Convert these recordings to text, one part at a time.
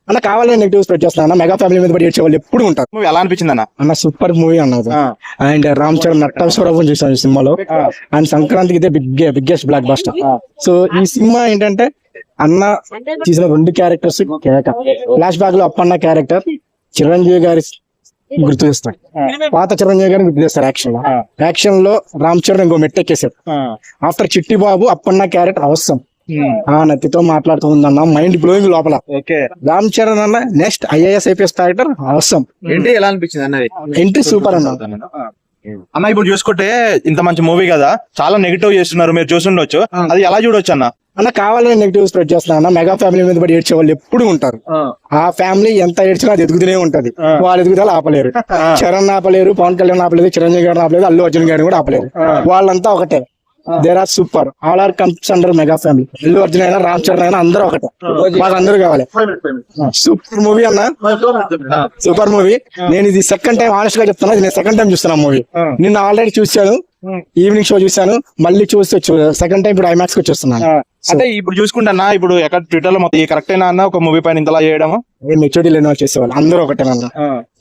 అన్న కావాలని negative spread చేస్తున్నా మెగా ఫ్యామిలీ మీద పడి ఏడ్చే వాళ్ళు ఎప్పుడు ఉంటారు. మూవీ ఎలా అనిపించింది అన్న? అన్న సూపర్ మూవీ అన్నది. అండ్ రామ్ చరణ్ నట్టాసురవం చూసాను ఈ సినిమాలో. అండ్ సంక్రాంతికి ఇదే బిగ్గెస్ట్ బ్లాక్ బస్టర్. సో ఈ సినిమా ఏంటంటే అన్న తీసిన 2 క్యారెక్టర్స్ ఫ్లాష్ బ్యాక్ లో అప్పన్న క్యారెక్టర్ చిరంజీవి గారి గుర్తు చేస్తాడు, పాత చిరంజీవి గారిని గుర్తు చేస్తారు. యాక్షన్ లో రామ్ చరణ్ ఇంకో మెట్టెక్కేసాడు. ఆఫ్టర్ చిట్టి బాబు అప్పన్న క్యారెక్టర్ అవసరం. నత్తితో మాట్లాడుతూ ఉందన్న మైండ్ బ్లోయింగ్ లోపల. రామ్ చరణ్ అన్న నెక్స్ట్ IAS IPS క్యారెక్టర్ అవసరం. ఏంటి ఎలా అనిపించింది అన్నది? ఎంట్రీ సూపర్ అన్న. అన్న ఇప్పుడు చూసుకుంటే ఇంత మంచి మూవీ కదా, చాలా నెగిటివ్ చేస్తున్నారు, మీరు చూసుండొచ్చు, అది ఎలా చూడొచ్చు అన్న? అన్న కావాలని నెగిటివ్ స్ప్రెడ్ చేస్తున్నా మెగా ఫ్యామిలీ మీద పడి ఏడ్చే వాళ్ళు ఎప్పుడు ఉంటారు. ఆ ఫ్యామిలీ ఎంత ఏడ్చినా అది ఎదుగుతూనే ఉంటది. వాళ్ళు ఎదుగుదల ఆపలేరు. చరణ్ ఆపలేరు, పవన్ కళ్యాణ్ ఆపలేదు, చిరంజీవి గారిని ఆపలేదు, అల్లు అర్జున్ గారిని కూడా ఆపలేరు. వాళ్ళంతా ఒకటే. There are super. All are comes under mega family. Allu Arjun అయినా రామ్ చరణ్ అయినా అందరూ ఒకటే. మాకు అందరూ కావాలి. సూపర్ మూవీ అన్న, సూపర్ మూవీ. నేను ఇది సెకండ్ టైం ఆనెస్ట్ గా చెప్తున్నా, నేను సెకండ్ టైం చూస్తున్నా మూవీ. నిన్న ఆల్రెడీ చూసాను, ఈవినింగ్ షో చూసాను, మళ్ళీ చూసి సెకండ్ టైం ఇప్పుడు IMAX కి వచ్చేస్తున్నాను. అంటే ఇప్పుడు చూసుకుంటా ఇప్పుడు ఎక్కడ ట్విట్టర్ లో మొత్తం కరెక్ట్ అయినా అన్న ఒక మూవీ పైన ఇంతలా చేయడం? మెచ్యూరిటీ లేని వాళ్ళు చేసేవాళ్ళు అందరూ ఒకటే అన్న.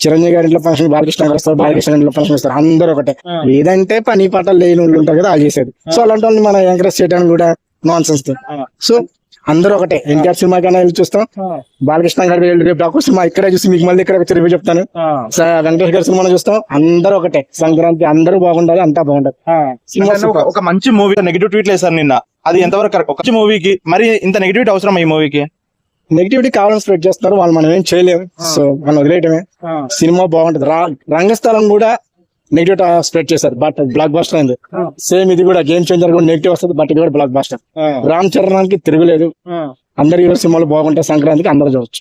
చిరంజీవి గారి ఇంట్లో ఫంక్షన్ బాలకృష్ణ గారు వస్తారు, బాలకృష్ణ ఇంట్లో ఫంక్షన్ వస్తారు, అందరూ ఒకటే. ఏదంటే పని పాట లేని వాళ్ళు ఉంటారు కదా, అది చేసేది. సో అలాంటి వాళ్ళని మనం ఎంకరేజ్ చేయడానికి కూడా నాన్ సెన్స్. సో అందరూ ఒకటే. NTR సినిమా కన్నా వెళ్ళి చూస్తాం, బాలకృష్ణ గారి రేపు డాక్టర్ సినిమా ఇక్కడే చూసి మీకు మళ్ళీ ఇక్కడ వచ్చి రివ్యూ చెప్తాను. వెంకటేష్ గారి సినిమా చూస్తాం, అందరూ ఒకటే. సంక్రాంతి అందరూ బాగుండాలి, అంతా బాగుండాలి. ఒక మంచి మూవీ నెగిటివ్ ట్వీట్ లేదు సార్ నిన్న, అది ఎంతవరకు కరెక్ట్? ఒక మంచి మూవీకి మరి ఇంత నెగిటివిటీ అవసరం? ఈ మూవీకి నెగిటివిటీ కావాలని స్ప్రెడ్ చేస్తున్నారు వాళ్ళు, మనం ఏం చేయలేము. సో మనం వదిలేయటమే. సినిమా బాగుంటది. రంగస్థలం కూడా నెగిటివ్ స్ప్రెడ్ చేశారు, బట్ బ్లాక్ బస్టర్ అయింది. సేమ్ ఇది కూడా గేమ్ చేంజర్ కూడా నెగిటివ్ వస్తుంది, బట్ ఇది కూడా బ్లాక్ బస్టర్. రామ్ చరణ్ కి తిరగలేదు. అందరు హీరో సినిమాలు బాగుంటాయి, సంక్రాంతికి అందరూ చూడొచ్చు.